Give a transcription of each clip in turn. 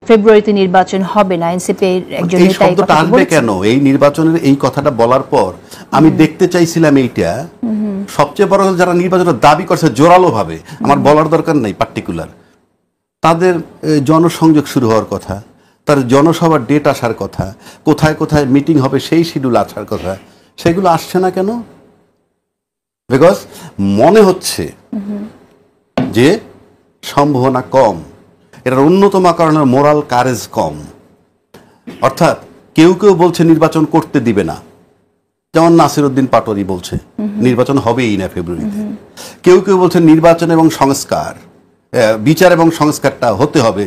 ফেব্রুয়ারিতে নির্বাচন হবে না, এনসিপি একজন নেতা এই কথা বলেছেন কেন? এই নির্বাচনের এই কথাটা বলার পর আমি দেখতে চাইছিলাম এইটা সবচেয়ে বড় যারা নির্বাচনের দাবি করছে জোরালো ভাবে, আমার বলার দরকার নাই পার্টিকুলার, তাদের জনসংযোগ শুরু হওয়ার কথা, তার জনসভার ডেট আসার কথা, কোথায় কোথায় মিটিং হবে সেই শিডিউল আসার কথা, সেগুলো আসছে না কেন? বিকজ মনে হচ্ছে যে সম্ভাবনা কম, এটার অন্যতম কারণ মোরাল কারেজ কম। অর্থাৎ কেউ কেউ বলছে নির্বাচন করতে দিবে না, যেমন নাসিরউদ্দিন পাটোয়ারি বলছে নির্বাচন হবেই না ফেব্রুয়ারিতে। কেউ কেউ বলছে নির্বাচন এবং সংস্কার, বিচার এবং সংস্কারটা হতে হবে,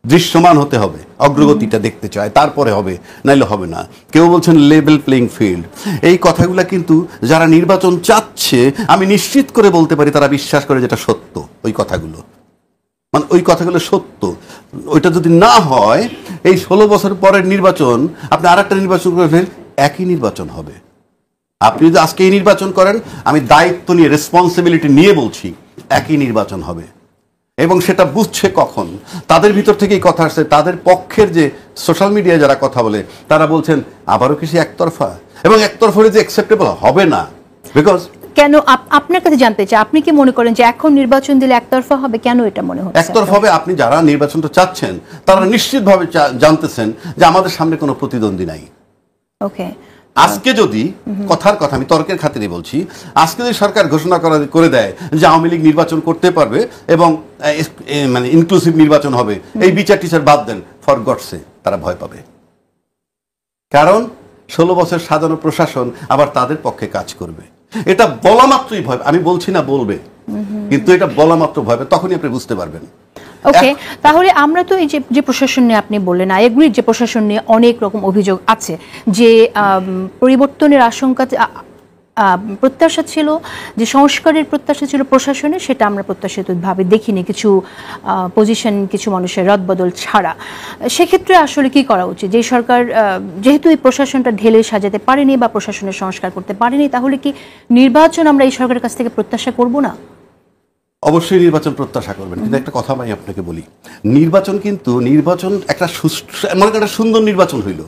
দৃশ্যমান হতে হবে, অগ্রগতিটা দেখতে চায়, তারপরে হবে, নাইলে হবে না। কেউ বলছেন লেভেল প্লেইং ফিল্ড। এই কথাগুলো কিন্তু যারা নির্বাচন চাচ্ছে আমি নিশ্চিত করে বলতে পারি তারা বিশ্বাস করে যেটা সত্য। ওই কথাগুলো মানে ওই কথাগুলো সত্য। ওইটা যদি না হয় এই 16 বছর পরের নির্বাচন আপনি আর একটা নির্বাচন করে ফের একই নির্বাচন হবে। আপনি যদি আজকে এই নির্বাচন করেন, আমি দায়িত্ব নিয়ে রেসপন্সিবিলিটি নিয়ে বলছি একই নির্বাচন হবে। এবং সেটা বুঝছে কখন? তাদের ভিতর থেকেই কথা আসছে, তাদের পক্ষের যে সোশ্যাল মিডিয়ায় যারা কথা বলে তারা বলছেন আবারও কিছু একতরফা, এবং একতরফা যে অ্যাকসেপ্টেবল হবে না। বিকজ কেন আপনার কাছে জানতে চাই, আপনি কি মনে করেন যে এখন নির্বাচন দিলে একতরফা হবে? কেন এটা মনে হচ্ছে একতরফা হবে? আপনি যারা নির্বাচনটা চাচ্ছেন তারা নিশ্চিতভাবে জানতেছেন যে আমাদের সামনে কোনো প্রতিদ্বন্দ্বী নাই। ওকে, আজকে যদি কথার কথা আমি তর্কের খাতিরে বলছি, আজকে যদি সরকার ঘোষণা করে দেয় যে আওয়ামী লীগ নির্বাচন করতে পারবে এবং মানে ইনক্লুসিভ নির্বাচন হবে, এই বিচার টিচার বাদ দেন, ফর গডসে তারা ভয় পাবে। কারণ 16 বছর সাজানো প্রশাসন আবার তাদের পক্ষে কাজ করবে। এটা বলা মাত্রই ভয়, আমি বলছি না বলবে, কিন্তু এটা বলা মাত্র ভয় পাবে, তখনই আপনি বুঝতে পারবেন। ওকে, তাহলে আমরা তো এই যে প্রশাসন নিয়ে আপনি বললেন, আই এগ্রি যে প্রশাসন নিয়ে অনেক রকম অভিযোগ আছে, যে পরিবর্তনের আশঙ্কা প্রত্যাশা ছিল, যে সংস্কারের প্রত্যাশা ছিল প্রশাসনের, সেটা আমরা প্রত্যাশিতভাবে দেখিনি, কিছু পজিশন কিছু মানুষের রদবদল ছাড়া। সেক্ষেত্রে আসলে কি করা উচিত? যে সরকার যেহেতু এই প্রশাসনটা ঢেলে সাজাতে পারেনি বা প্রশাসনের সংস্কার করতে পারেনি, তাহলে কি নির্বাচন আমরা এই সরকারের কাছ থেকে প্রত্যাশা করব না? অবশ্যই নির্বাচন প্রত্যাশা করবেন, কিন্তু একটা কথা আমি আপনাকে বলি, নির্বাচন একটা মনে করেন একটা সুন্দর নির্বাচন হইল,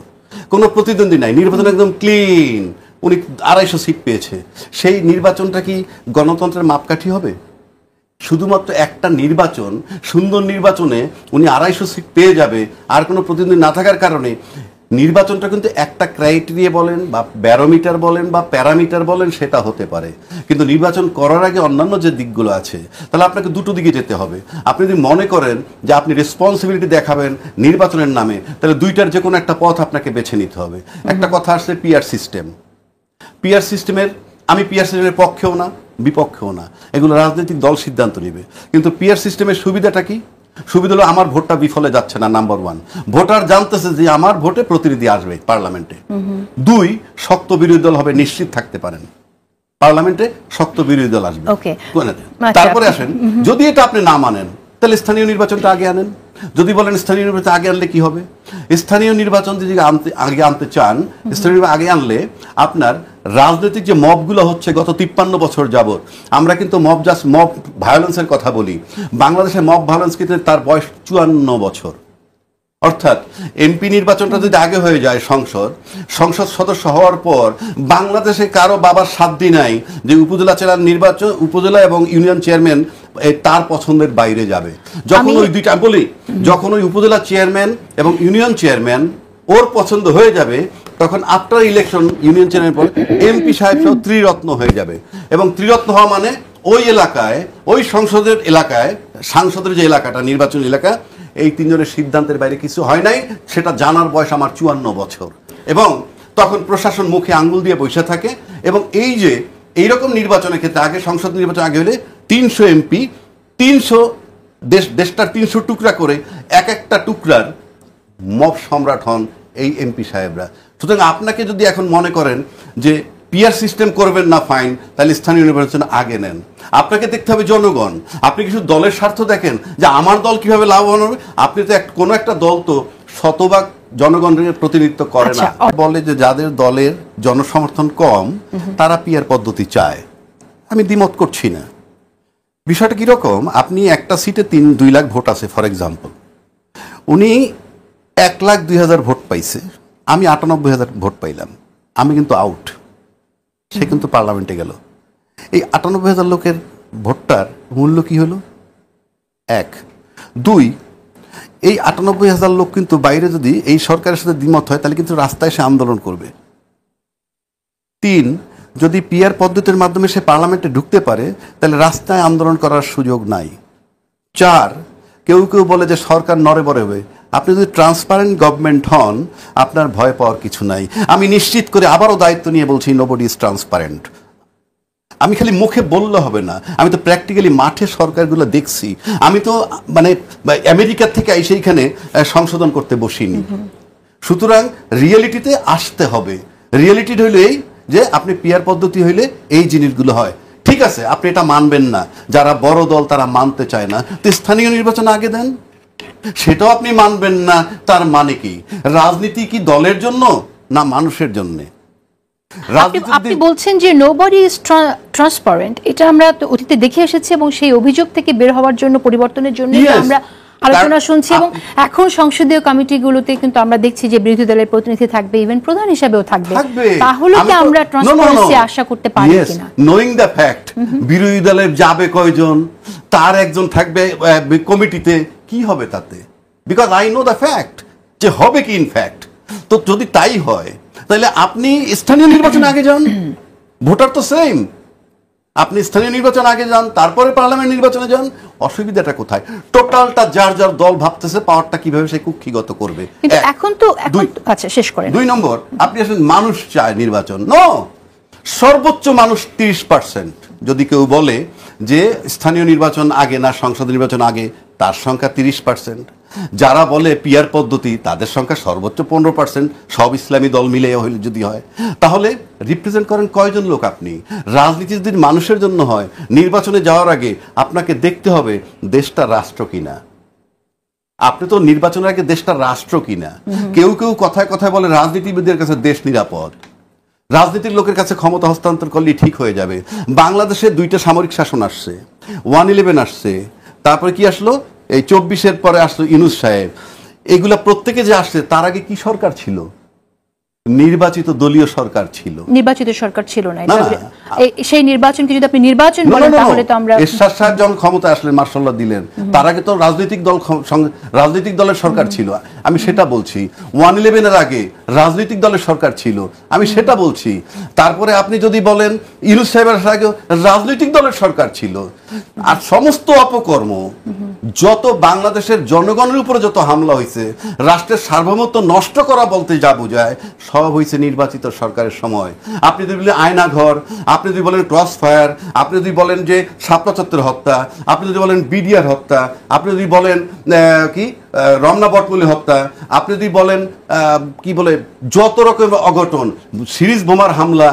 কোনো প্রতিদ্বন্দ্বী নাই, নির্বাচন একদম ক্লিন, উনি 250 সিট পেয়েছে, সেই নির্বাচনটা কি গণতন্ত্রের মাপকাঠি হবে? শুধুমাত্র একটা নির্বাচন, সুন্দর নির্বাচনে উনি 250 সিট পেয়ে যাবে আর কোনো প্রতিদ্বন্দ্বী না থাকার কারণে নির্বাচনটা কিন্তু একটা ক্রাইটেরিয়া বলেন বা ব্যারোমিটার বলেন বা প্যারামিটার বলেন সেটা হতে পারে, কিন্তু নির্বাচন করার আগে অন্যান্য যে দিকগুলো আছে তাহলে আপনাকে দুটো দিকে যেতে হবে। আপনি যদি মনে করেন যে আপনি রেসপন্সিবিলিটি দেখাবেন নির্বাচনের নামে, তাহলে দুইটার যে কোনো একটা পথ আপনাকে বেছে নিতে হবে। একটা কথা আসছে পিআর সিস্টেম। পিআর সিস্টেমের আমি পিআর সিস্টেমের পক্ষেও না বিপক্ষেও না, এগুলো রাজনৈতিক দল সিদ্ধান্ত নেবে। কিন্তু পিআর সিস্টেমের সুবিধাটা কি? সুবিধা হলো আমার ভোটটা বিফলে যাচ্ছে না, নাম্বার 1। ভোটার জানতেছে যে আমার ভোটে প্রতিনিধি আসবে পার্লামেন্টে। 2, শক্ত বিরোধী দল হবে, নিশ্চিত থাকতে পারেন পার্লামেন্টে শক্ত বিরোধী দল আসবে। তারপরে আসেন, যদি এটা আপনি না মানেন তাহলে স্থানীয় নির্বাচনটা আগে আনেন। যদি বলেন স্থানীয় নির্বাচন আগে আনলে কি হবে, স্থানীয় নির্বাচন যদি আগে আনতে চান, স্থানীয় আগে আনলে আপনার রাজনৈতিক যে মবগুলো হচ্ছে গত 53 বছর যাবত, আমরা কিন্তু মব ভায়োলেন্সের কথা বলি, বাংলাদেশে মব ভায়োলেন্স কিন্তু তার বয়স 54 বছর। অর্থাৎ এমপি নির্বাচনটা যদি আগে হয়ে যায়, সংসদ সদস্য হওয়ার পর বাংলাদেশে কারো বাবার সাধ্য নাই যে উপজেলা এবং ইউনিয়ন চেয়ারম্যান তার পছন্দের বাইরে যাবে। যখন ওই দুইটা বলি, যখন ওই উপজেলা চেয়ারম্যান এবং ইউনিয়ন চেয়ারম্যান ওর পছন্দ হয়ে যাবে, তখন আফটার ইলেকশন ইউনিয়ন চেয়ারম্যান পর এমপি সাহেব সহ ত্রিরত্ন হয়ে যাবে। এবং ত্রিরত্ন হওয়া মানে ওই এলাকায়, ওই সংসদের এলাকায়, সাংসদের যে এলাকাটা নির্বাচনী এলাকা, এই 3 জনের সিদ্ধান্তের বাইরে কিছু হয় নাই, সেটা জানার বয়স আমার 54 বছর। এবং তখন প্রশাসন মুখে আঙ্গুল দিয়ে বসে থাকে। এবং এই যে এইরকম নির্বাচনের ক্ষেত্রে আগে সংসদ নির্বাচন আগে হলে 300 এমপি, 300 দেশটার 300 টুকরা করে এক একটা টুকরার মব সম্রাট হন এই এমপি সাহেবরা। সুতরাং আপনাকে যদি এখন মনে করেন যে পিআর সিস্টেম করবেন না, ফাইন, তাহলে স্থানীয় নির্বাচন আগে নেন। আপনাকে দেখতে হবে জনগণ। আপনি কিছু দলের স্বার্থ দেখেন যে আমার দল কিভাবে লাভবান হবে, আপনি তো কোনো একটা দল তো শতভাগ জনগণের প্রতিনিধিত্ব করে না। বলে যে যাদের দলের জনসমর্থন কম তারা পিআর পদ্ধতি চায়, আমি দ্বিমত করছি না। বিষয়টা কিরকম, আপনি একটা সিটে 2 লাখ ভোট আছে ফর এক্সাম্পল, উনি 1,02,000 ভোট পাইছে, আমি 98,000 ভোট পাইলাম, আমি কিন্তু আউট, সে কিন্তু পার্লামেন্টে গেল। এই 98,000 লোকের ভোটটার মূল্য কি হলো? 1, 2, এই 98,000 লোক কিন্তু বাইরে যদি এই সরকারের সাথে দ্বিমত হয় তাহলে কিন্তু রাস্তায় সে আন্দোলন করবে। 3, যদি পিআর পদ্ধতির মাধ্যমে সে পার্লামেন্টে ঢুকতে পারে তাহলে রাস্তায় আন্দোলন করার সুযোগ নাই। 4, কেউ কেউ বলে যে সরকার নড়ে বড়ে হবে। আপনি যদি ট্রান্সপারেন্ট গভর্নমেন্ট হন আপনার ভয় পাওয়ার কিছু নাই। আমি নিশ্চিত করে আবারও দায়িত্ব নিয়ে বলছি, নোবডি ইজ ট্রান্সপারেন্ট। আমি খালি মুখে বললে হবে না, আমি তো প্র্যাকটিক্যালি মাঠে সরকারগুলো দেখছি। আমি তো মানে আমেরিকার থেকে সেইখানে সংশোধন করতে বসিনি। সুতরাং রিয়েলিটিতে আসতে হবে। রিয়েলিটি হইল এই যে আপনি পিআর পদ্ধতি হইলে এই জিনিসগুলো হয়। ঠিক আছে, আপনি এটা মানবেন না, যারা বড় দল তারা মানতে চায় না, তো স্থানীয় নির্বাচন আগে দেন। সেটাও আপনি মানবেন না, তার মানে কি? রাজনীতি কি দলের জন্য না মানুষের জন্য? আপনি বলছেন যে নোবডি ইজ ট্রান্সপারেন্ট, এটা আমরা তো অতীতে দেখে এসেছি এবং সেই অভিযোগ থেকে বের হওয়ার জন্য, পরিবর্তনের জন্য আমরা আলোচনা শুনছি। এবং এখন সংসদীয় কমিটিগুলোতে কিন্তু আমরা দেখছি যে বিরোধী দলের প্রতিনিধি থাকবে, ইভেন প্রধান হিসেবেও থাকবে। তাহলে কি আমরা ট্রান্সপারেন্সি আশা করতে পারি কিনা? নোইং দ্য ফ্যাক্ট, বিরোধী দলের যাবে কয়জন, তার একজন থাকবে কমিটিতে, কি হবে তাতে? Because I know the fact, যে হবে কি ইনফ্যাক্ট। তো যদি তাই হয় তাহলে আপনি স্থানীয় নির্বাচন আগে যান, ভোটার তো সেম। আপনি স্থানীয় নির্বাচন আগে যান, তারপরে পার্লামেন্ট নির্বাচনে যান। অসুবিধাটা কোথায়? টোটালটা যার যার দল ভাবতেছে পাওয়ারটা কিভাবে সে কুক্ষিগত করবে। এখন তো আচ্ছা শেষ করেন। 2 নম্বর, আপনি আসলে মানুষ চায় নির্বাচন, নো, সর্বোচ্চ মানুষ 30%। যদি কেউ বলে যে স্থানীয় নির্বাচন আগে না সংসদ নির্বাচন আগে, তার সংখ্যা 30%। যারা বলে পিআর পদ্ধতি, তাদের সংখ্যা সর্বোচ্চ 15%। সব ইসলামী দল মিলে হইলে যদি হয়, তাহলে রিপ্রেজেন্ট করেন কয়জন লোক আপনি? রাজনীতি যদি মানুষের জন্য হয়, নির্বাচনে যাওয়ার আগে আপনাকে দেখতে হবে দেশটা রাষ্ট্র কিনা। আপনি তো নির্বাচনের আগে দেশটা রাষ্ট্র কিনা। কেউ কেউ কথায় কথায় বলে রাজনীতিবিদদের কাছে দেশ নিরাপদ, রাজনীতির লোকের কাছে ক্ষমতা হস্তান্তর করলেই ঠিক হয়ে যাবে। বাংলাদেশে 2টা সামরিক শাসন আসছে, 111 আসছে, তারপরে কি আসলো, এই 24-এর পরে আসলো ইউনূস সাহেব। এগুলা প্রত্যেকে যে আসছে, তার আগে কি সরকার ছিল? নির্বাচিত দলীয় সরকার ছিল, নির্বাচিত সরকার ছিল না। সেই নির্বাচনকে যদি আপনি নির্বাচন বলেন তাহলে তো আমরা, এরশাদ সাহেব যখন ক্ষমতা আসলেন মার্শাল্লাহ দিলেন, তার আগে তো রাজনৈতিক দলের সরকার ছিল, আমি সেটা বলছি। 111-এর আগে রাজনৈতিক দলের সরকার ছিল, আমি সেটা বলছি। তারপরে আপনি যদি বলেন ইউনূস সাহেবের আগে রাজনৈতিক দলের সরকার ছিল। আর সমস্ত অপকর্ম, যত বাংলাদেশের জনগণের উপরে যত হামলা হয়েছে, রাষ্ট্রের সার্বভৌমত্ব নষ্ট করা বলতে যা বোঝায়, সব হয়েছে নির্বাচিত সরকারের সময়। আপনি যদি বলেন আয়নাঘর, আপনি যদি বলেন ক্রস ফায়ার, আপনি যদি বলেন যে শাপলা চত্বর হত্যা, আপনি যদি বলেন বিডিআর হত্যা, আপনি যদি বলেন কি রমনা বটমূলী হত্যা, আপনি যদি বলেন কি বলে যত রকমের অঘটন, সিরিজ বোমার হামলা,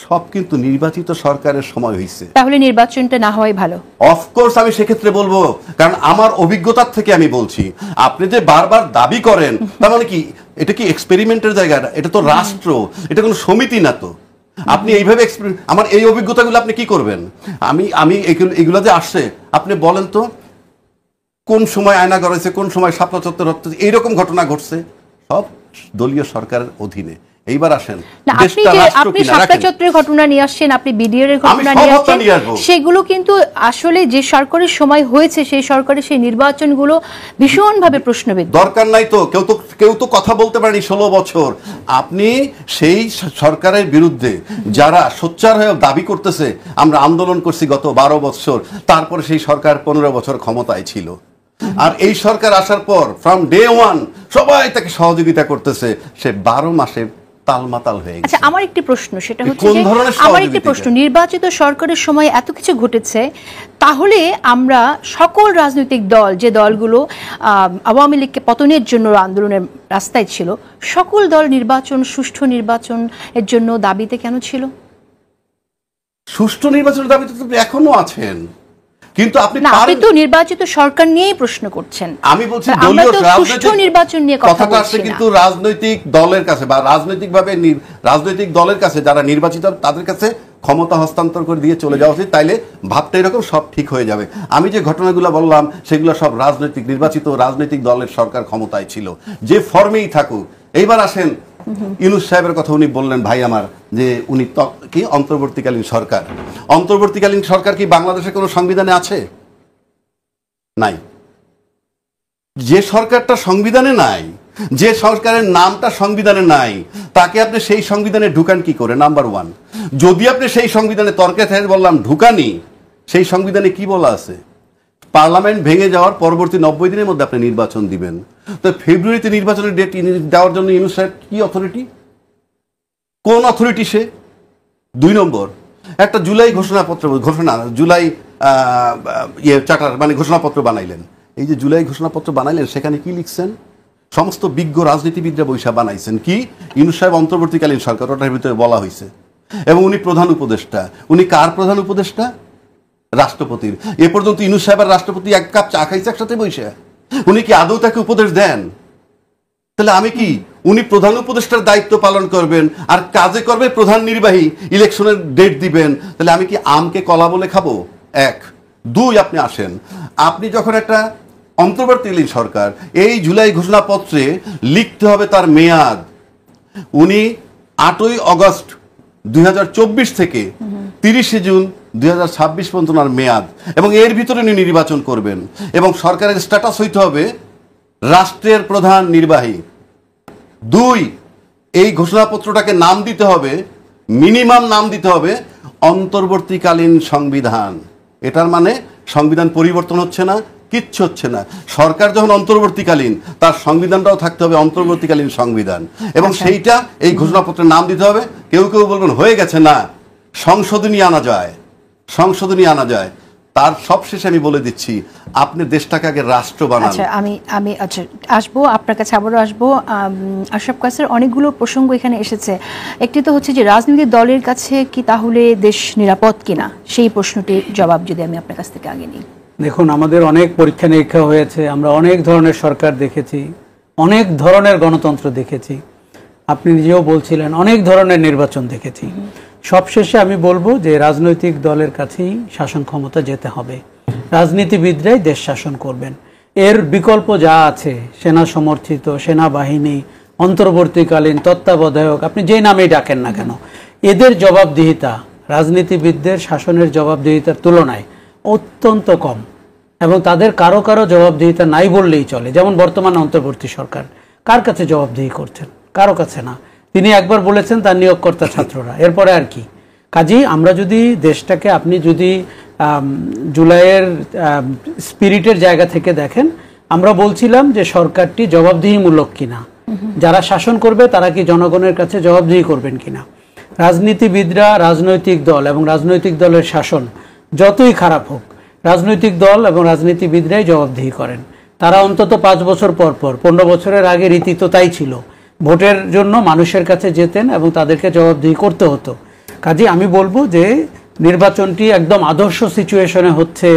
সব কিন্তু নির্বাচিত সরকারের সময় হয়েছে। তাহলে নির্বাচনটা না হয় ভালো। অফকোর্স আমি সেক্ষেত্রে বলবো, কারণ আমার অভিজ্ঞতার থেকে আমি বলছি। আপনি যে বারবার দাবি করেন, তার মানে কি এটা কি এক্সপেরিমেন্টের জায়গা? এটা তো রাষ্ট্র, এটা কোনো সমিতি না। তো আপনি এইভাবে আমার এই অভিজ্ঞতাগুলো আপনি কি করবেন? আমি এগুলো যে আসছে, আপনি বলেন তো কোন সময় আয়নাঘর হয়েছে, কোন সময় শাপলা চত্বর হচ্ছে, এইরকম ঘটনা ঘটছে, সব দলীয় সরকারের অধীনে। এইবার আসেন, আপনি শাপলা চত্বরের ঘটনা নিয়ে আসছেন, আপনি বিডিআর এর ঘটনা নিয়ে আসছেন, সেগুলো কিন্তু আসলে যে সরকারের সময় হয়েছে, সেই সরকারের সেই নির্বাচনগুলো ভীষণভাবে প্রশ্নবিদ্ধ। দরকার নাই তো, কেউ তো কথা বলতে পারেনি 16 বছর। আপনি সেই সরকারের বিরুদ্ধে যারা সোচ্চার হয়ে দাবি করতেছে আমরা আন্দোলন করছি গত 12 বছর, তারপরে সেই সরকার 15 বছর ক্ষমতায় ছিল। আর এই সরকার আসার পর ফ্রম ডে 1 সবাই তাকে সহযোগিতা করতেছে, সে 12 মাসে তালমাতাল হয়ে গেছে। আচ্ছা, আমার একটি প্রশ্ন, সেটা হচ্ছে যে আমার একটি প্রশ্ন, নির্বাচিত সরকারের সময় এত কিছু ঘটেছে, তাহলে আমরা সকল রাজনৈতিক দল, যে দলগুলো আওয়ামী লীগকে পতনের জন্য আন্দোলনের রাস্তায় ছিল, সকল দল নির্বাচন, সুষ্ঠু নির্বাচন এর জন্য দাবিতে কেন ছিল? সুষ্ঠু নির্বাচনের দাবিতে তো এখনো আছেন, কিন্তু আপনি তো নির্বাচিত সরকার নিয়েই প্রশ্ন করছেন। আমি বলছি দলীয় সুষ্ঠু নির্বাচন নিয়ে কথা বলছি, কিন্তু রাজনৈতিক দলের কাছে বা রাজনৈতিক দলের কাছে যারা নির্বাচিত, তাদের কাছে ক্ষমতা হস্তান্তর করে দিয়ে চলে যাওয়া উচিত, তাইলে ভাবটা এরকম সব ঠিক হয়ে যাবে। আমি যে ঘটনাগুলো বললাম সেগুলো সব রাজনৈতিক, নির্বাচিত রাজনৈতিক দলের সরকার ক্ষমতায় ছিল, যে ফর্মেই থাকুক। এইবার আসেন ইউনূস সাহেবের কথা উনি বললেন, ভাই আমার, যে উনি কি অন্তর্বর্তীকালীন সরকার। অন্তর্বর্তীকালীন সরকার কি বাংলাদেশের কোনো সংবিধানে আছে? নাই। যে সরকারটা সংবিধানে নাই, যে সরকারের নামটা সংবিধানে নাই, তাকে আপনি সেই সংবিধানে ঢুকান কি করে? Number one. যদি আপনি সেই সংবিধানে তর্কে থাকে বললাম ঢুকানি, সেই সংবিধানে কি বলা আছে? পার্লামেন্ট ভেঙে যাওয়ার পরবর্তী 90 দিনের মধ্যে আপনি নির্বাচন দিবেন। তো ফেব্রুয়ারিতে নির্বাচনের ডেট দেওয়ার জন্য ইউনূস সাহেব কি অথরিটি? কোন অথরিটি সে? 2 নম্বর, একটা জুলাই জুলাই চার্টার মানে ঘোষণাপত্র বানাইলেন। এই যে জুলাই ঘোষণাপত্র বানাইলেন, সেখানে কি লিখছেন? সমস্ত বিজ্ঞ রাজনীতিবিদরা বৈশা বানাইছেন কি ইউনূস সাহেব অন্তর্বর্তীকালীন সরকার, ওটার ভিতরে বলা হয়েছে। এবং উনি প্রধান উপদেষ্টা। উনি কার প্রধান উপদেষ্টা? রাষ্ট্রপতির। এ পর্যন্ত ইউনূস সাহেব আর রাষ্ট্রপতি এক কাপ চা খাইছে একসাথে বৈশা? উনি কি আদৌ তাকে উপদেশ দেন? তাহলে আমি কি, উনি প্রধান উপদেষ্টার দায়িত্ব পালন করবেন আর কাজে করবে প্রধান নির্বাহী, ইলেকশনের ডেট দিবেন, তাহলে আমি কি আমকে কলা বলে খাবো? 1 2 আপনি আসেন, আপনি যখন একটা অন্তর্বর্তীকালীন সরকার, এই জুলাই ঘোষণাপত্রে লিখতে হবে তার মেয়াদ। উনি 8ই অগস্ট 2024 থেকে 30শে জুন 2026 পর্যন্ত ওনার মেয়াদ, এবং এর ভিতরে উনি নির্বাচন করবেন। এবং সরকারের স্ট্যাটাস হইতে হবে রাষ্ট্রের প্রধান নির্বাহী। 2 এই ঘোষণাপত্রটাকে নাম দিতে হবে, মিনিমাম নাম দিতে হবে অন্তর্বর্তীকালীন সংবিধান। এটার মানে সংবিধান পরিবর্তন হচ্ছে না, কিচ্ছু হচ্ছে না। সরকার যখন অন্তর্বর্তীকালীন, তার সংবিধানটাও থাকতে হবে অন্তর্বর্তীকালীন সংবিধান, এবং সেইটা এই ঘোষণাপত্রের নাম দিতে হবে। কেউ কেউ বলবেন হয়ে গেছে, না, সংশোধনী আনা যায়, সংশোধনী আনা যায়। তার সবশেষে আমি বলে দিচ্ছি, আপনি দেশটাকে আগে রাষ্ট্র বানান। আচ্ছা, আমি আসবো আপনার কাছে, আবারও আসবো। আশরাফ কাসের অনেকগুলো প্রসঙ্গ এখানে এসেছে। একটি তো হচ্ছে যে রাজনৈতিক দলের কাছে কি তাহলে দেশ নিরাপদ কিনা, সেই প্রশ্নটির জবাব যদি আমি আপনার কাছ থেকে আগে নিই। দেখুন, আমাদের অনেক পরীক্ষা নিরীক্ষা হয়েছে, আমরা অনেক ধরনের সরকার দেখেছি, অনেক ধরনের গণতন্ত্র দেখেছি, আপনি নিজেও বলছিলেন অনেক ধরনের নির্বাচন দেখেছি। সবশেষে আমি বলবো যে রাজনৈতিক দলের কাছেই শাসন ক্ষমতা যেতে হবে, রাজনীতিবিদরাই দেশ শাসন করবেন। এর বিকল্প যা আছে, সেনা সমর্থিত সেনাবাহিনী, অন্তর্বর্তীকালীন তত্ত্বাবধায়ক, আপনি যেই নামেই ডাকেন না কেন, এদের জবাবদিহিতা রাজনীতিবিদদের শাসনের জবাবদিহিতার তুলনায় অত্যন্ত কম, এবং তাদের কারো কারো জবাবদিহিতা নাই বললেই চলে। যেমন বর্তমান অন্তর্বর্তী সরকার কার কাছে জবাবদিহি করছেন? কারো কাছে না। তিনি একবার বলেছেন তার নিয়োগকর্তা ছাত্ররা, এরপরে আর কি? কাজেই আমরা যদি দেশটাকে, আপনি যদি জুলাইয়ের স্পিরিটের জায়গা থেকে দেখেন, আমরা বলছিলাম যে সরকারটি জবাবদিহিমূলক কিনা, যারা শাসন করবে তারা কি জনগণের কাছে জবাবদিহি করবেন কিনা। রাজনীতিবিদরা, রাজনৈতিক দল এবং রাজনৈতিক দলের শাসন যতই খারাপ হোক, রাজনৈতিক দল এবং রাজনীতিবিদরাই জবাবদিহি করেন। তারা অন্তত 5 বছর পর পর, 15 বছরের আগে রীতি তো তাই ছিল, ভোটের জন্য মানুষের কাছে যেতেন এবং তাদেরকে জবাবদিহি করতে হতো। কাজে আমি বলবো যে নির্বাচনটি একদম আদর্শ সিচুয়েশনে হচ্ছে,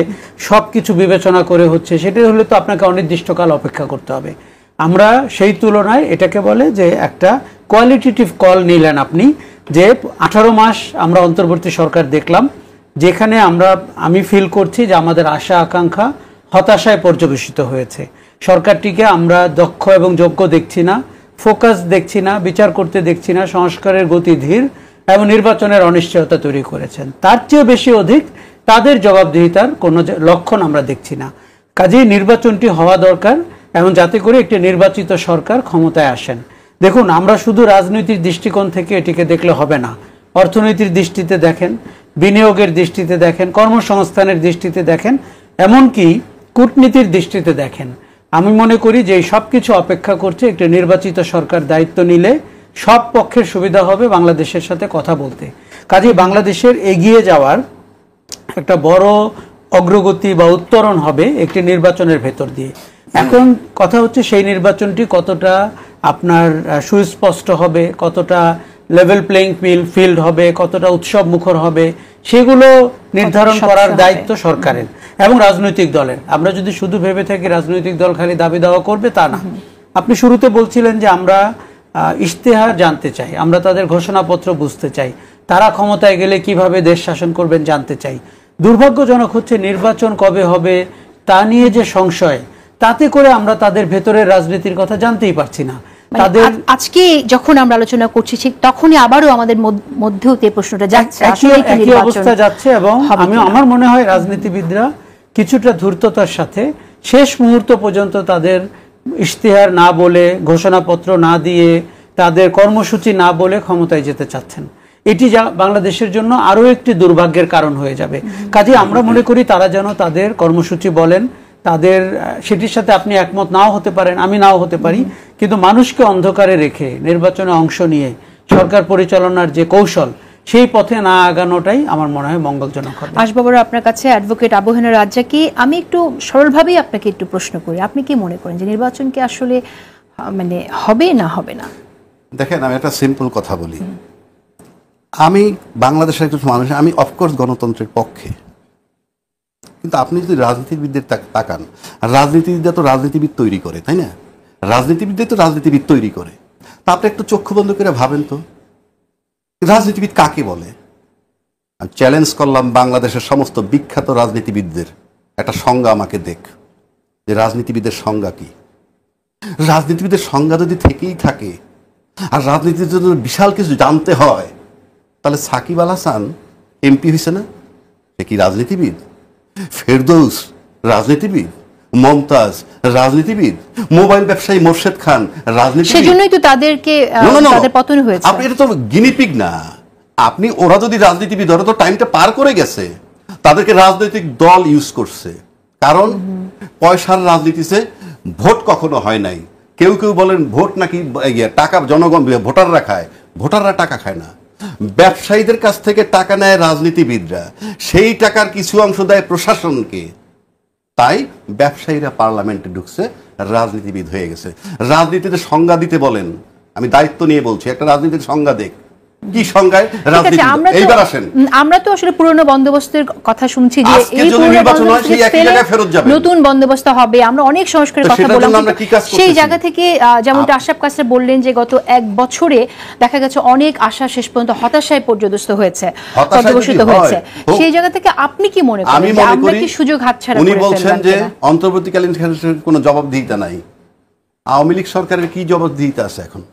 সব কিছু বিবেচনা করে হচ্ছে, সেটা হলে তো আপনাকে অনির্দিষ্টকাল অপেক্ষা করতে হবে। আমরা সেই তুলনায় এটাকে বলে যে একটা কোয়ালিটেটিভ কল নিলেন আপনি, যে 18 মাস আমরা অন্তর্বর্তী সরকার দেখলাম, যেখানে আমি ফিল করছি যে আমাদের আশা আকাঙ্ক্ষা হতাশায় পর্যবেসিত হয়েছে। সরকারটিকে আমরা দক্ষ এবং যোগ্য দেখছি না, ফোকাস দেখছি না, বিচার করতে দেখছি না, সংস্কারের গতি ধীর এবং নির্বাচনের অনিশ্চয়তা তৈরি করেছেন। তার চেয়ে বেশি অধিক তাদের জবাবদিহিতার কোনো লক্ষণ আমরা দেখছি না। কাজেই নির্বাচনটি হওয়া দরকার, এবং যাতে করে একটি নির্বাচিত সরকার ক্ষমতায় আসেন। দেখুন, আমরা শুধু রাজনৈতিক দৃষ্টিকোণ থেকে এটিকে দেখলে হবে না, অর্থনীতির দৃষ্টিতে দেখেন, বিনিয়োগের দৃষ্টিতে দেখেন, কর্মসংস্থানের দৃষ্টিতে দেখেন, এমনকি কূটনীতির দৃষ্টিতে দেখেন। আমি মনে করি যে এই সব কিছু অপেক্ষা করছে একটি নির্বাচিত সরকার দায়িত্ব নিলে সব পক্ষের সুবিধা হবে বাংলাদেশের সাথে কথা বলতে। কাজেই বাংলাদেশের এগিয়ে যাওয়ার একটা বড় অগ্রগতি বা উত্তরণ হবে একটি নির্বাচনের ভেতর দিয়ে। এখন কথা হচ্ছে সেই নির্বাচনটি কতটা আপনার সুস্পষ্ট হবে, কতটা লেভেল প্লেইং ফিল্ড হবে, কতটা উৎসব মুখর হবে, সেগুলো নির্ধারণ করার দায়িত্ব সরকারের এবং রাজনৈতিক দলের। আমরা যদি শুধু ভেবে থাকি রাজনৈতিক দল খালি দাবি দাওয়া করবে, তা না। আপনি শুরুতে বলছিলেন যে আমরা ইশতেহার জানতে চাই, আমরা তাদের ঘোষণাপত্র বুঝতে চাই। তারা ক্ষমতায় গেলে কিভাবে দেশ শাসন করবেন জানতে চাই। দুর্ভাগ্যজনক হচ্ছে নির্বাচন কবে হবে তা নিয়ে যে সংশয়, তাতে করে আমরা তাদের ভেতরের রাজনীতির কথা জানতেই পারছি না। তাদের আজকে যখন আমরা আলোচনা করছি ঠিক তখনই আবারও আমাদের মধ্যেও এই প্রশ্নটা যাচ্ছে, একই অবস্থা যাচ্ছে। এবং আমার মনে হয় রাজনীতিবিদরা কিছুটা ধূর্ততার সাথে শেষ মুহূর্ত পর্যন্ত তাদের ইশতেহার না বলে, ঘোষণাপত্র না দিয়ে, তাদের কর্মসূচি না বলে ক্ষমতায় যেতে চাচ্ছেন। এটি বাংলাদেশের জন্য আরো একটি দুর্ভাগ্যের কারণ হয়ে যাবে। কাজে আমরা মনে করি তারা যেন তাদের কর্মসূচি বলেন, তাদের সেটির সাথে আপনি একমত নাও হতে পারেন, আমি নাও হতে পারি, কিন্তু মানুষকে অন্ধকারে রেখে নির্বাচনে অংশ নিয়ে সরকার পরিচালনার যে কৌশল, সেই পথে না আগানোটাই আমার মনে হয় মঙ্গলজনক হবে। আসবাবর আপনার কাছে অ্যাডভোকেট আবু হেনা রাজ্জাকী, আমি একটু সরলভাবেই আপনাকে একটু প্রশ্ন করি, আপনি কি মনে করেন যে নির্বাচন কি আসলে মানে হবে না হবে না? দেখেন, আমি একটা সিম্পল কথা বলি। আমি বাংলাদেশের কিছু মানুষ, আমি অফকোর্স গণতন্ত্রের পক্ষে, কিন্তু আপনি যদি রাজনীতিবিদদের তাকান, রাজনীতিবিদরা তো রাজনীতিবিদ তৈরি করে, তাই না? রাজনীতিবিদদের তো রাজনীতিবিদ তৈরি করে। তা আপনি একটু চক্ষু বন্ধ করে ভাবেন তো, রাজনীতিবিদ কাকে বলে? আমি চ্যালেঞ্জ করলাম বাংলাদেশের সমস্ত বিখ্যাত রাজনীতিবিদদের একটা সংজ্ঞা আমাকে দেখ, যে রাজনীতিবিদের সংজ্ঞা কি। রাজনীতিবিদের সংজ্ঞা যদি থেকেই থাকে আর রাজনীতির জন্য বিশাল কিছু জানতে হয়, তাহলে সাকিব আল হাসান এমপি হয়েছে না? সে কি রাজনীতিবিদ? ফেরদৌস রাজনীতিবিদ, মমতাজ রাজনীতিবিদ, মোবাইল ব্যবসায়ী মোর্শেদ খান রাজনীতিবিদ। সেজন্যই তো তাদেরকে তাদের পতন হয়েছে। আপনি এটা তো গিনিপিগ না। আপনি, ওরা যদি রাজনীতিবিদ, ওরা তো টাইমটা পার করে গেছে, তাদেরকে রাজনৈতিক দল ইউজ করছে। কারণ পয়সার রাজনীতিতে ভোট কখনো হয় নাই। কেউ কেউ বলেন ভোট নাকি টাকা জনগণ, ভোটাররা খায়। ভোটাররা টাকা খায় না, ব্যবসায়ীদের কাছ থেকে টাকা নেয় রাজনীতিবিদরা, সেই টাকার কিছু অংশ দেয় প্রশাসনকে। তাই ব্যবসায়ীরা পার্লামেন্টে ঢুকছে, রাজনীতিবিদ হয়ে গেছে। রাজনীতিতে সংজ্ঞা দিতে বলেন, আমি দায়িত্ব নিয়ে বলছি, একটা রাজনীতির সংজ্ঞা দেখ, কি সংজ্ঞায় রাজনীতি। এইবার আসেন, আমরা তো আসলে পুরনো বন্দোবস্তের কথা শুনছি যে এই নির্বাচন হয় সেই একই জায়গায় ফেরত যাবে, নতুন বন্দোবস্ত হবে। আমরা অনেক সংস্কারের কথা বললাম, সেই জায়গা থেকে যেমনটা আশরাফ কাসের বললেন যে গত এক বছরে দেখা গেছে অনেক আশা শেষ পর্যন্ত হতাশায় পর্যদস্ত হয়েছে, পর্যবসিত হয়েছে। সেই জায়গা থেকে আপনি কি মনে করেন যে আমরা কি সুযোগ হাতছাড়া করে ফেললাম? উনি বলছেন যে অন্তর্বর্তীকালীন সরকারের কোনো জবাবদিহিতা নাই। আওয়ামী লীগ সরকারের কি জবাবদিহিতা আছে এখন?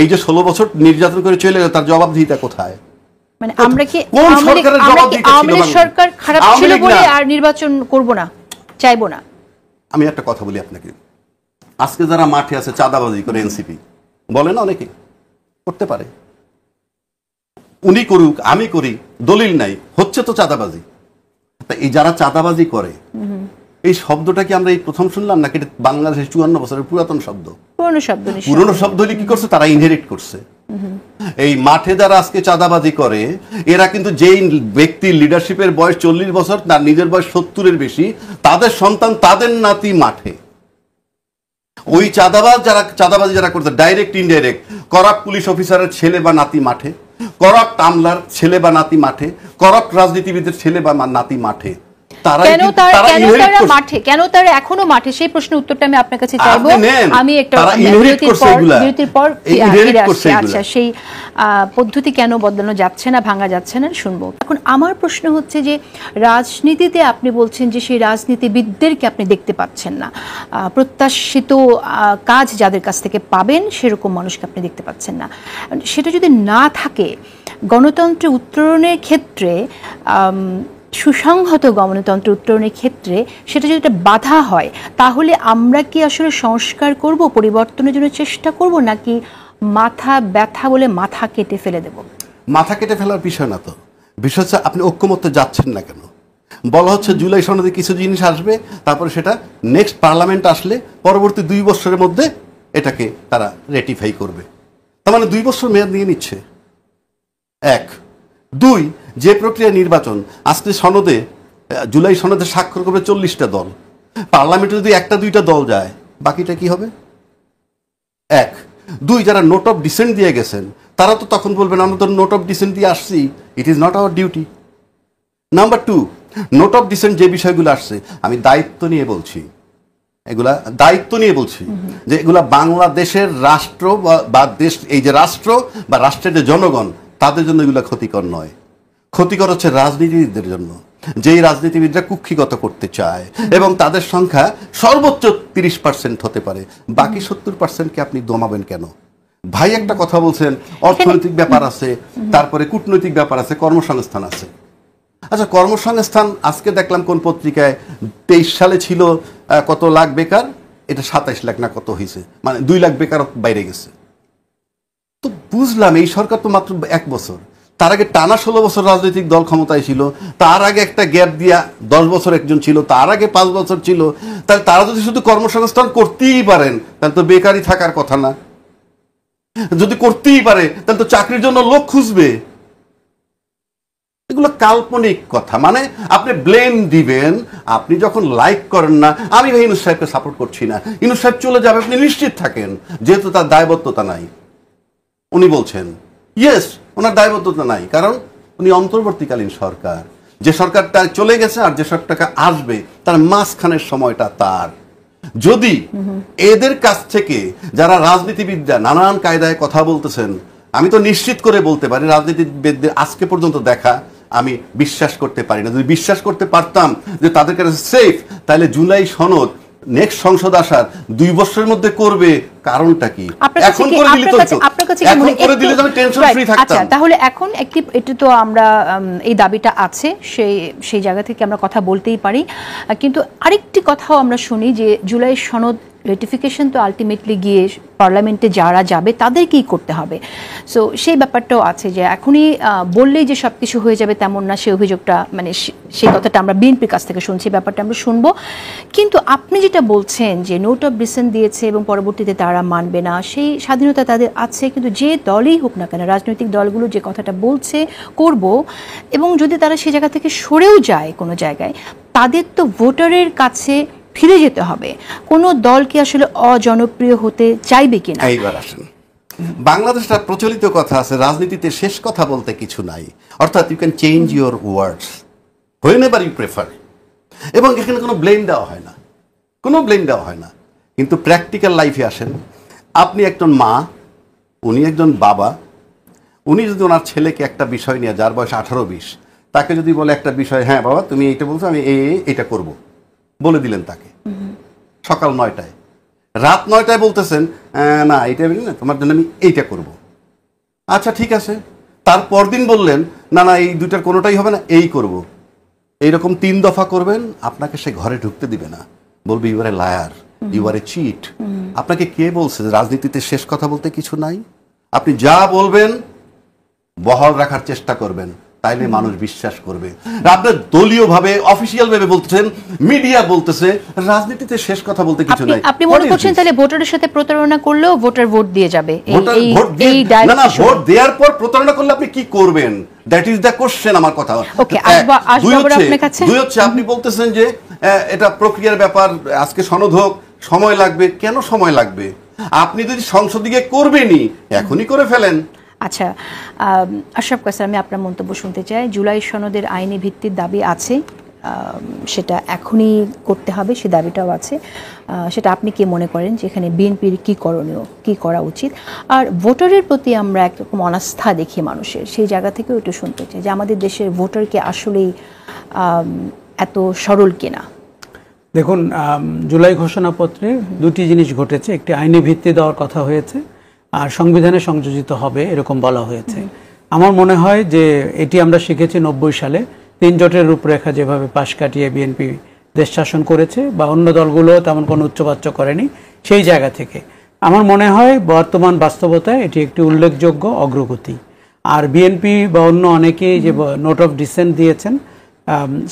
এই যে 16 বছর নির্যাতন করে চলে গেল, তার জবাবদিহিতা কোথায়? মানে আমরা কি আওয়ামী লীগ সরকার খারাপ ছিল বলে আর নির্বাচন করব না, চাইবো না? আমি একটা কথা বলি আপনাকে, আজকে যারা মাঠে আছে চাঁদাবাজি করে, এনসিপি বলে না, অনেকে করতে পারে, উনি করুক আমি করি, দলিল নাই, হচ্ছে তো চাঁদাবাজি। এই যারা চাঁদাবাজি করে, এই শব্দটা কি আমরা এই প্রথম শুনলাম নাকি এটা বাংলাদেশের 54 বছরের পুরাতন শব্দ? পুরনো শব্দ হলে কি করছে, তারা ইনহেরিট করছে। এই মাঠে যারা আজকে চাঁদাবাজি করে, এরা কিন্তু যেই ব্যক্তির লিডারশিপের বয়স 40 বছর, তার নিজের বয়স 70-এর বেশি, তাদের সন্তান, তাদের নাতি মাঠে। ওই চাঁদাবাজি যারা করছে, ডাইরেক্ট ইনডাইরেক্ট, করাপ্ট পুলিশ অফিসারের ছেলে বা নাতি মাঠে, করাপ্ট আমলার ছেলে বা নাতি মাঠে, করাপ্ট রাজনীতিবিদের ছেলে বা নাতি মাঠে। কেন তারা এখনো মাঠে? সেই প্রশ্নের উত্তরটা আমি আপনার কাছে চাইবো। আমি একটা বিরতির পর ফিরে আসছি। আচ্ছা, সেই পদ্ধতি কেন বদলানো যাচ্ছে না, ভাঙা যাচ্ছে না, শুনবো। এখন আমার প্রশ্ন হচ্ছে যে রাজনীতিতে আপনি বলছেন যে সেই রাজনীতিবিদদেরকে আপনি দেখতে পাচ্ছেন না, প্রত্যাশিত কাজ যাদের কাছ থেকে পাবেন সেরকম মানুষকে আপনি দেখতে পাচ্ছেন না। সেটা যদি না থাকে, গণতন্ত্রের উত্তরণের ক্ষেত্রে, সুসংহত গণতন্ত্র উত্তরণের ক্ষেত্রে সেটা যদি একটা বাধা হয়, তাহলে আমরা কি আসলে সংস্কার করব, পরিবর্তনের জন্য চেষ্টা করব, নাকি মাথা ব্যথা বলে মাথা কেটে ফেলে দেব? মাথা কেটে ফেলার বিষয় না তো, বিষয় হচ্ছে আপনি ঐক্যমত্যে যাচ্ছেন না কেন। বলা হচ্ছে জুলাই সনদে কিছু জিনিস আসবে, তারপরে সেটা নেক্সট পার্লামেন্ট আসলে পরবর্তী 2 বছরের মধ্যে এটাকে তারা রেটিফাই করবে। তার মানে 2 বছর মেয়াদ নিয়ে নিচ্ছে। 1, 2, যে প্রক্রিয়া নির্বাচন, আজকে সনদে, জুলাই সনদে স্বাক্ষর করবে 40টা দল, পার্লামেন্টে যদি 1-2টা দল যায়, বাকিটা কি হবে? 1, 2, যারা নোট অফ ডিসেন্ট দিয়ে গেছেন, তারা তো তখন বলবেন আমরা তো নোট অফ ডিসেন্ট দিয়ে আসছি, it is not our duty. Number 2, note of dissent যে বিষয়গুলো আসছে, আমি দায়িত্ব নিয়ে বলছি, যে এগুলা বাংলাদেশের রাষ্ট্র বা দেশ, এই যে রাষ্ট্র বা রাষ্ট্রের যে জনগণ, তাদের জন্য এগুলো ক্ষতিকর নয়। ক্ষতিকর হচ্ছে রাজনীতিবিদদের জন্য, যেই রাজনীতিবিদরা কুক্ষিগত করতে চায় এবং তাদের সংখ্যা সর্বোচ্চ 30% হতে পারে, বাকি 70%কে আপনি দমাবেন কেন? ভাই একটা কথা বলছেন, অর্থনৈতিক ব্যাপার আছে, তারপরে কূটনৈতিক ব্যাপার আছে, কর্মসংস্থান আছে। আচ্ছা, কর্মসংস্থান আজকে দেখলাম কোন পত্রিকায় 23 সালে ছিল কত লাখ বেকার, এটা 27 লাখ না কত হয়েছে, মানে 2 লাখ বেকার বাইরে গেছে। তো বুঝলাম এই সরকার তো মাত্র 1 বছর, তার আগে টানা 16 বছর রাজনৈতিক দল ক্ষমতায় ছিল, তার আগে একটা গ্যাপ দিয়া 10 বছর একজন ছিল, তার আগে 5 বছর ছিল। তাহলে তারা যদি শুধু কর্মসংস্থান করতেই পারেন তাহলে তো বেকারই থাকার কথা না। যদি করতেই পারে তাহলে তো চাকরির জন্য লোক খুঁজবে। এগুলো কাল্পনিক কথা, মানে আপনি ব্লেম দিবেন। আপনি যখন লাইক করেন না, আমি ভাই ইউনূস সাহেবকে সাপোর্ট করছি না, ইউনূস সাহেব চলে যাবে, আপনি নিশ্চিত থাকেন, যেহেতু তার দায়বদ্ধতা নাই। উনি বলছেন ইয়েস, ওনার দায়বদ্ধতা নাই, কারণ উনি অন্তর্বর্তীকালীন সরকার। যে সরকারটা চলে গেছে আর যে সরকারটা আসবে তার মাঝখানের সময়টা তার। যদি এদের কাছ থেকে যারা রাজনীতিবিদরা নানান কায়দায় কথা বলতেছেন, আমি তো নিশ্চিত করে বলতে পারি রাজনীতিবিদদের আজকে পর্যন্ত দেখা আমি বিশ্বাস করতে পারি না। যদি বিশ্বাস করতে পারতাম যে তাদের কাছে সেফ, তাহলে জুলাই সনদ নেক্সট সংসদ আসার 2 বছরের মধ্যে করবে, কারণটা কি? এখন করে দিলে তো এখন করে দিলে তো টেনশন ফ্রি থাকতাম। আচ্ছা, তাহলে এখন একটি, এটা তো আমরা এই দাবিটা আছে, সেই জায়গা থেকে আমরা কথা বলতেই পারি, কিন্তু আরেকটি কথাও আমরা শুনি যে জুলাই সনদ রেটিফিকেশন তো আলটিমেটলি গিয়ে পার্লামেন্টে যারা যাবে তাদেরকেই করতে হবে। সো সেই ব্যাপারটাও আছে যে এখনই বললেই যে সব কিছু হয়ে যাবে তেমন না, সেই অভিযোগটা, মানে সেই কথাটা আমরা বিএনপির কাছ থেকে শুনছি, ব্যাপারটা আমরা শুনবো। কিন্তু আপনি যেটা বলছেন যে নোট অফ ডিসেন্ট দিয়েছে এবং পরবর্তীতে তারা মানবে না, সেই স্বাধীনতা তাদের আছে, কিন্তু যে দলই হোক না কেন, রাজনৈতিক দলগুলো যে কথাটা বলছে করব, এবং যদি তারা সেই জায়গা থেকে সরেও যায় কোনো জায়গায়, তাদের তো ভোটারের কাছে ফিরে যেতে হবে। কোনো দল কি আসলে অজনপ্রিয় হতে চাইবে কিনা? এইবার আসেন, বাংলাদেশটা প্রচলিত কথা আছে, রাজনীতিতে শেষ কথা বলতে কিছু নাই, অর্থাৎ you can change your words whenever you prefer. এবং এখানে কোনো ব্লেম দেওয়া হয় না, কোনো ব্লেম দেওয়া হয় না। কিন্তু প্র্যাকটিক্যাল লাইফে আসেন, আপনি একজন মা, উনি একজন বাবা, উনি যদি ওনার ছেলেকে একটা বিষয় নিয়ে, যার বয়স 18-20, তাকে যদি বলে একটা বিষয়, হ্যাঁ বাবা তুমি এইটা বলছো, আমি এইটা করব, বলে দিলেন তাকে সকাল 9টায়, রাত 9টায় বলতেছেন না এইটা বলি না, তোমার জন্য আমি এইটা করব। আচ্ছা ঠিক আছে, তারপর দিন বললেন না না এই দুইটার কোনোটাই হবে না, এই করব। এইরকম 3 দফা করবেন, আপনাকে সে ঘরে ঢুকতে দিবে না, বলবে you are a liar, you are a cheat. আপনাকে কে বলছে যে রাজনীতিতে শেষ কথা বলতে কিছু নাই? আপনি যা বলবেন বহাল রাখার চেষ্টা করবেন, তাইলে মানুষ বিশ্বাস করবে। আপনার দলীয়ভাবে অফিসিয়াল ভাবে বলতেছেন, মিডিয়া বলতেছে রাজনীতিতে শেষ কথা বলতে কিছু নাই। আপনি মনে করছেন তাহলে ভোটারের সাথে প্রতারণা করলেও ভোটার ভোট দিয়ে যাবে? না না, ভোট দেওয়ার পর প্রতারণা করলে আপনি কি করবেন? That is the question. আমার কথা দুই হচ্ছে, আপনি বলতেছেন যে এটা প্রক্রিয়ার ব্যাপার, আজকে সনদ হোক, সময় লাগবে। কেন সময় লাগবে? আপনি যদি সংসদীয় করবেনই, এখনই করে ফেলেন। আচ্ছা, আশরাফ কায়সার, আমি আপনার মন্তব্য শুনতে চাই। জুলাই সনদের আইনি ভিত্তির দাবি আছে, সেটা এখনই করতে হবে, সে দাবিটাও আছে। সেটা আপনি কি মনে করেন যে এখানে বিএনপির কি করণীয়, কি করা উচিত? আর ভোটারের প্রতি আমরা একরকম অনাস্থা দেখি মানুষের, সেই জায়গা থেকেও একটু শুনতে চাই যে আমাদের দেশের ভোটারকে আসলেই এত সরল কিনা। দেখুন, জুলাই ঘোষণাপত্রে 2টি জিনিস ঘটেছে। একটি আইনি ভিত্তি দেওয়ার কথা হয়েছে, আর সংবিধানে সংযোজিত হবে এরকম বলা হয়েছে। আমার মনে হয় যে এটি আমরা শিখেছি 90 সালে 3 জোটের রূপরেখা যেভাবে পাশ কাটিয়ে বিএনপি দেশ শাসন করেছে, বা অন্য দলগুলো তেমন কোনো উচ্চবাচ্য করেনি, সেই জায়গা থেকে আমার মনে হয় বর্তমান বাস্তবতায় এটি একটি উল্লেখযোগ্য অগ্রগতি। আর বিএনপি বা অন্য অনেকেই যে নোট অফ ডিসেন্ট দিয়েছেন,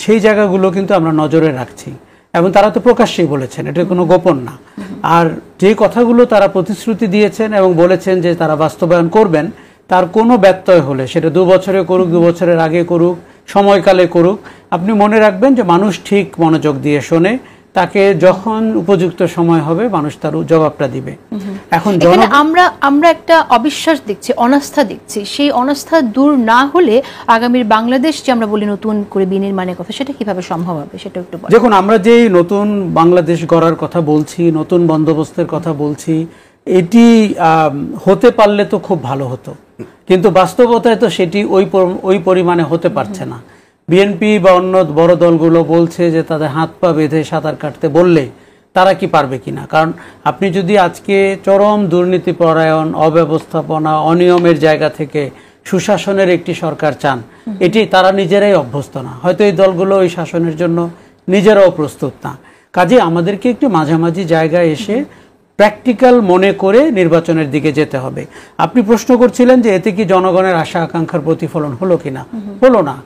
সেই জায়গাগুলো কিন্তু আমরা নজরে রাখছি, এবং তারা তো প্রকাশ্যেই বলেছেন, এটা কোনো গোপন না। আর যে কথাগুলো তারা প্রতিশ্রুতি দিয়েছেন এবং বলেছেন যে তারা বাস্তবায়ন করবেন, তার কোনো ব্যত্যয় হলে সেটা 2 বছরে করুক, 2 বছরের আগে করুক, সময়কালে করুক, আপনি মনে রাখবেন যে মানুষ ঠিক মনোযোগ দিয়ে শোনে, তাকে যখন উপযুক্ত সময় হবে মানুষ তার জবাবটা দিবে। এখন আমরা একটা অবিশ্বাস দেখছি, অনাস্থা দেখছি। সেই অনাস্থা দূর না হলে আগামীর বাংলাদেশ যে আমরা বলি নতুন করে বিনির্মাণের কথা, সেটা কিভাবে সম্ভব হবে সেটা একটু বলুন। দেখুন, আমরা যে নতুন বাংলাদেশ গড়ার কথা বলছি, নতুন বন্দোবস্তের কথা বলছি, এটি হতে পারলে তো খুব ভালো হতো। কিন্তু বাস্তবতায় তো সেটি ওই পরিমাণে হতে পারছে না। বিএনপি বা অন্য বড় দলগুলো বলছে যে তাদের হাত পা বেঁধে সাঁতার কাটতে বললে তারা কি পারবে কিনা। কারণ আপনি যদি আজকে চরম দুর্নীতিপরায়ণ, অব্যবস্থাপনা, অনিয়মের জায়গা থেকে সুশাসনের একটি সরকার চান, এটি তারা নিজেরাই অভ্যস্ত না। হয়তো এই দলগুলো ওই শাসনের জন্য নিজেরাও প্রস্তুত না। কাজে আমাদেরকে একটু মাঝামাঝি জায়গায় এসে প্র্যাকটিক্যাল মনে করে নির্বাচনের দিকে যেতে হবে। আপনি প্রশ্ন করছিলেন যে এতে কি জনগণের আশা আকাঙ্ক্ষার প্রতিফলন হলো কিনা। হলো না,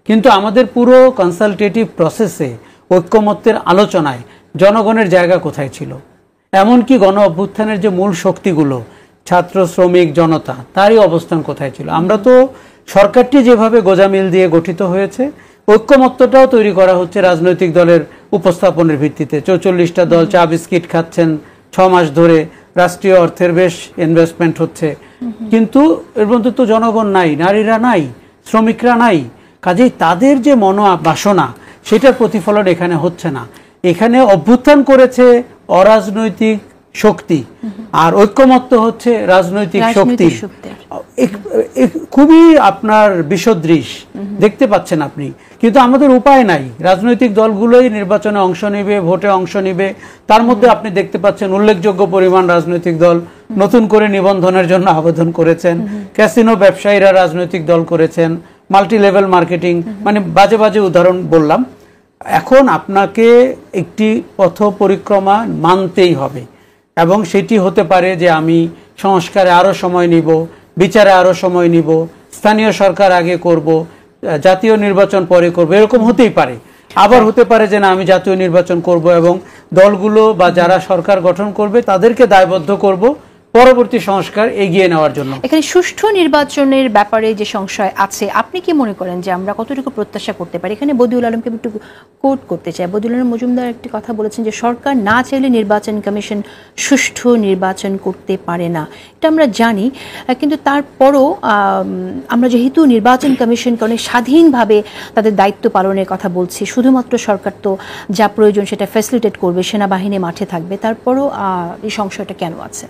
কিন্তু আমাদের পুরো কনসালটেটিভ প্রসেসে, ঐক্যমত্যের আলোচনায় জনগণের জায়গা কোথায় ছিল? এমনকি গণ অভ্যুত্থানের যে মূল শক্তিগুলো, ছাত্র, শ্রমিক, জনতা, তারই অবস্থান কোথায় ছিল? আমরা তো সরকারটি যেভাবে গোজামিল দিয়ে গঠিত হয়েছে, ঐক্যমত্যটাও তৈরি করা হচ্ছে রাজনৈতিক দলের উপস্থাপনের ভিত্তিতে। 44টা দল চা বিস্কিট খাচ্ছেন 6 মাস ধরে, রাষ্ট্রীয় অর্থের বেশ ইনভেস্টমেন্ট হচ্ছে, কিন্তু এর মধ্যে তো জনগণ নাই, নারীরা নাই, শ্রমিকরা নাই। কাজেই তাদের যে বাসনা, সেটার প্রতিফলন এখানে হচ্ছে না। এখানে অভ্যুত্থান করেছে অরাজনৈতিক শক্তি, আর ঐক্যমত্য হচ্ছে রাজনৈতিক শক্তি। খুবই আপনার বিসদৃশ দেখতে পাচ্ছেন আপনি, কিন্তু আমাদের উপায় নাই। রাজনৈতিক দলগুলোই নির্বাচনে অংশ নেবে, ভোটে অংশ নেবে। তার মধ্যে আপনি দেখতে পাচ্ছেন উল্লেখযোগ্য পরিমাণ রাজনৈতিক দল নতুন করে নিবন্ধনের জন্য আবেদন করেছেন, ক্যাসিনো ব্যবসায়ীরা রাজনৈতিক দল করেছেন, মাল্টি লেভেল মার্কেটিং, মানে বাজে বাজে উদাহরণ বললাম। এখন আপনাকে একটি পথ পরিক্রমা মানতেই হবে, এবং সেটি হতে পারে যে আমি সংস্কারে আরো সময় নিব, বিচারে আরো সময় নিব, স্থানীয় সরকার আগে করব, জাতীয় নির্বাচন পরে করব, এরকম হতেই পারে। আবার হতে পারে যে না, আমি জাতীয় নির্বাচন করব এবং দলগুলো বা যারা সরকার গঠন করবে তাদেরকে দায়বদ্ধ করব পরবর্তী সংস্কার এগিয়ে নেওয়ার জন্য। এখানে সুষ্ঠু নির্বাচনের ব্যাপারে যে সংশয় আছে, আপনি কি মনে করেন যে আমরা কতটুকু প্রত্যাশা করতে পারি? এখানে বদিউল আলমকে একটু কোট করতে চাই। বদিউল আলম মজুমদার একটি কথা বলেছেন যে সরকার না চাইলে নির্বাচন কমিশন সুষ্ঠু নির্বাচন করতে পারে না। এটা আমরা জানি, কিন্তু তারপরও আমরা যেহেতু নির্বাচন কমিশনকে অনেক স্বাধীনভাবে তাদের দায়িত্ব পালনের কথা বলছি, শুধুমাত্র সরকার তো যা প্রয়োজন সেটা ফ্যাসিলিটেট করবে, সেনাবাহিনী মাঠে থাকবে, তারপরও এই সংশয়টা কেন আছে?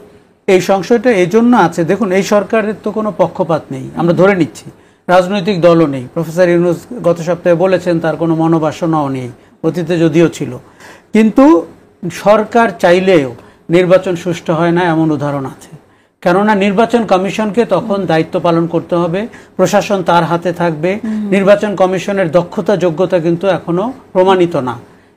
এই সংশয়টা এই জন্য আছে, দেখুন এই সরকারের তো কোনো পক্ষপাত নেই, আমরা ধরে নিচ্ছি। রাজনৈতিক দলও নেই। প্রফেসর ইউনূস গত সপ্তাহে বলেছেন তার কোনো মনোবাসনাও নেই, অতীতে যদিও ছিল। কিন্তু সরকার চাইলেও নির্বাচন সুষ্ঠু হয় না এমন উদাহরণ আছে। কেননা নির্বাচন কমিশনকে তখন দায়িত্ব পালন করতে হবে, প্রশাসন তার হাতে থাকবে। নির্বাচন কমিশনের দক্ষতা, যোগ্যতা কিন্তু এখনো প্রমাণিত না।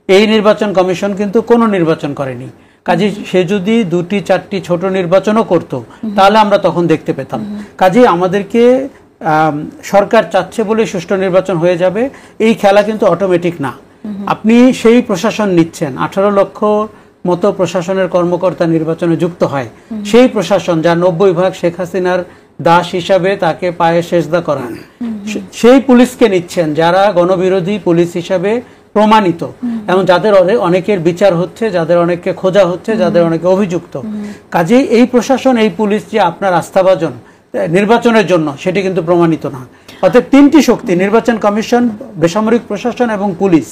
এই নির্বাচন কমিশন কিন্তু কোনো নির্বাচন করেনি। কাজে সে যদি 2টি 4টি ছোট নির্বাচনও করত, তাহলে আমরা তখন দেখতে পেতাম। কাজে আমাদেরকে সরকার চাচ্ছে বলে সুষ্ঠু নির্বাচন হয়ে যাবে, এই খেলা কিন্তু অটোমেটিক না। আপনি সেই প্রশাসন নিচ্ছেন, 18 লক্ষ মতো প্রশাসনের কর্মকর্তা নির্বাচনে যুক্ত হয়। সেই প্রশাসন যা 90 ভাগ শেখ হাসিনার দাস হিসাবে তাকে পায়ে সেজদা করা, সেই পুলিশকে নিচ্ছেন যারা গণবিরোধী পুলিশ হিসাবে প্রমাণিত, এবং যাদের অনেকের বিচার হচ্ছে, যাদের অনেককে খোঁজা হচ্ছে, যাদের অনেকে অভিযুক্ত। কাজেই এই প্রশাসন, এই পুলিশ যে আপনার আস্থাভাজন নির্বাচনের জন্য, সেটি কিন্তু প্রমাণিত না। অর্থাৎ 3টি শক্তি, নির্বাচন কমিশন, বেসামরিক প্রশাসন এবং পুলিশ,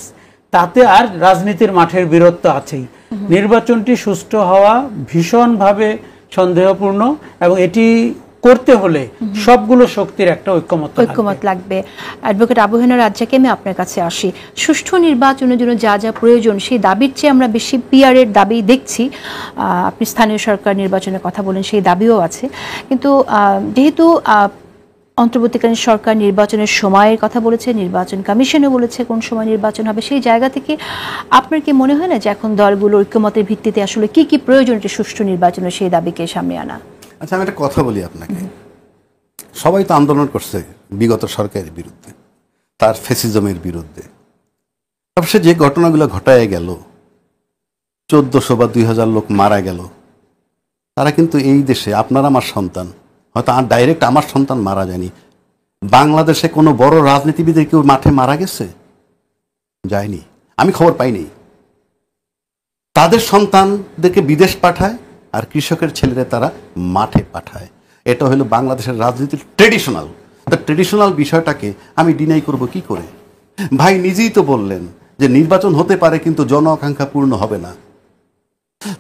তাতে আর রাজনীতির মাঠের বীরত্ব আছেই। নির্বাচনটি সুষ্ঠু হওয়া ভীষণভাবে সন্দেহপূর্ণ, এবং এটি করতে হলে সবগুলো শক্তির একটা ঐক্যমত লাগবে। অ্যাডভোকেট আবু হেনা রাজ্জাকে আমি আপনার কাছে আসি। সুষ্ঠু নির্বাচনের জন্য যা যা প্রয়োজন, সেই দাবির চেয়ে আমরা বেশি পিআরের দাবি দেখছি। আপনি স্থানীয় সরকার নির্বাচনের কথা বলেন, সেই দাবিও আছে। কিন্তু যেহেতু অন্তর্বর্তীকালীন সরকার নির্বাচনের সময়ের কথা বলেছে, নির্বাচন কমিশনও বলেছে কোন সময় নির্বাচন হবে, সেই জায়গা থেকে আপনার কি মনে হয় না যে এখন দলগুলো ঐক্যমতের ভিত্তিতে আসলে কি কি প্রয়োজন সুষ্ঠু নির্বাচনের সেই দাবিকে সামনে আনা? আচ্ছা, আমি একটা কথা বলি আপনাকে। সবাই তো আন্দোলন করছে বিগত সরকারের বিরুদ্ধে, তার ফ্যাসিজমের বিরুদ্ধে। অবশ্য যে ঘটনাগুলো ঘটায় গেল, 1400 বা 2000 লোক মারা গেল, তারা কিন্তু এই দেশে আপনার আমার সন্তান, হয়তো ডাইরেক্ট আমার সন্তান মারা যায়নি। বাংলাদেশে কোনো বড় রাজনীতিবিদের কেউ মাঠে মারা গেছে? যায়নি, আমি খবর পাইনি। তাদের সন্তানদেরকে বিদেশ পাঠায়, আর কৃষকের ছেলেরা তারা মাঠে পাঠায়। এটা হলো বাংলাদেশের রাজনীতির ট্রেডিশনাল বিষয়টাকে আমি ডিনাই করব কি করে? ভাই নিজেই তো বললেন যে নির্বাচন হতে পারে, কিন্তু জন আকাঙ্ক্ষা পূর্ণ হবে না।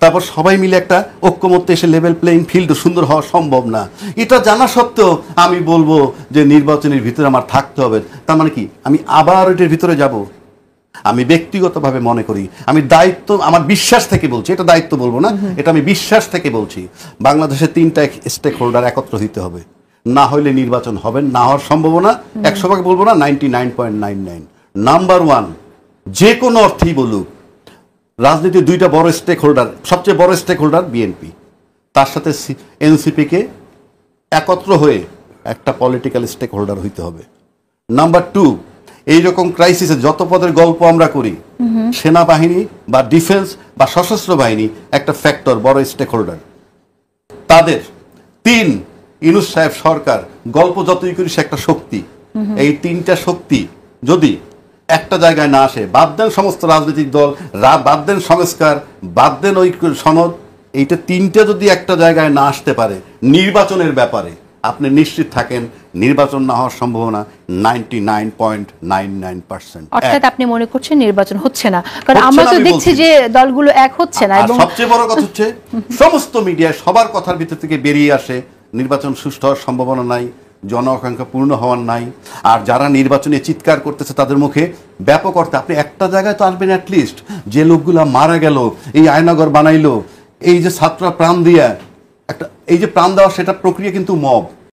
তারপর সবাই মিলে একটা ঐক্যমত্যে এসে লেভেল প্লেইং ফিল্ড সুন্দর হওয়া সম্ভব না। এটা জানা সত্ত্বেও আমি বলবো যে নির্বাচনের ভিতরে আমার থাকতে হবে, তার মানে কি আমি আবার এটার ভিতরে যাব? আমি ব্যক্তিগতভাবে মনে করি, আমি দায়িত্ব, আমার বিশ্বাস থেকে বলছি, এটা দায়িত্ব বলবো না, এটা আমি বিশ্বাস থেকে বলছি, বাংলাদেশের 3টা স্টেক হোল্ডার একত্র হইতে হবে, না হইলে নির্বাচন হবে না, হওয়ার সম্ভাবনা 100% বলবো না, 99.99। নাম্বার 1, যে কোনো অর্থেই বলুক, রাজনীতির 2টা বড় স্টেক হোল্ডার, সবচেয়ে বড় স্টেক হোল্ডার বিএনপি, তার সাথে এনসিপিকে একত্র হয়ে একটা পলিটিক্যাল স্টেক হোল্ডার হইতে হবে। নাম্বার 2, এইরকম ক্রাইসিসে যত পদের গল্প আমরা করি, সেনাবাহিনী বা ডিফেন্স বা সশস্ত্র বাহিনী একটা ফ্যাক্টর, বড় স্টেক হোল্ডার তাদের। 3, ইউনূস সাহেব সরকার, গল্প যতই করি সে একটা শক্তি। এই 3টা শক্তি যদি একটা জায়গায় না আসে, বাদ দেন সমস্ত রাজনৈতিক দল, বাদ দেন সংস্কার, বাদ দেন ওই সনদ, এইটা 3টা যদি একটা জায়গায় না আসতে পারে নির্বাচনের ব্যাপারে, আপনি নিশ্চিত থাকেন নির্বাচন না হওয়ার সম্ভাবনা 99.99%। অর্থাৎ আপনি মনে করছেন নির্বাচন হচ্ছে না, কারণ আমরা তো দেখছি যে দলগুলো এক হচ্ছে না। এবং সবচেয়ে বড় কথা হচ্ছে সমস্ত মিডিয়ায় সবার কথার ভিতর থেকে বেরিয়ে আসে নির্বাচন সুষ্ঠু হওয়ার সম্ভাবনা নাই, জন আকাঙ্ক্ষা পূর্ণ হওয়ার নাই। আর যারা নির্বাচনে চিৎকার করতেছে তাদের মুখে ব্যাপক অর্থে আপনি একটা জায়গায় তো আসবেন, অ্যাটলিস্ট যে লোকগুলা মারা গেল, এই আয়নাগর বানাইলো, এই যে ছাত্ররা প্রাণ দিয়া একটা, এই যে প্রাণ দেওয়া সেটা প্রক্রিয়া কিন্তু মব।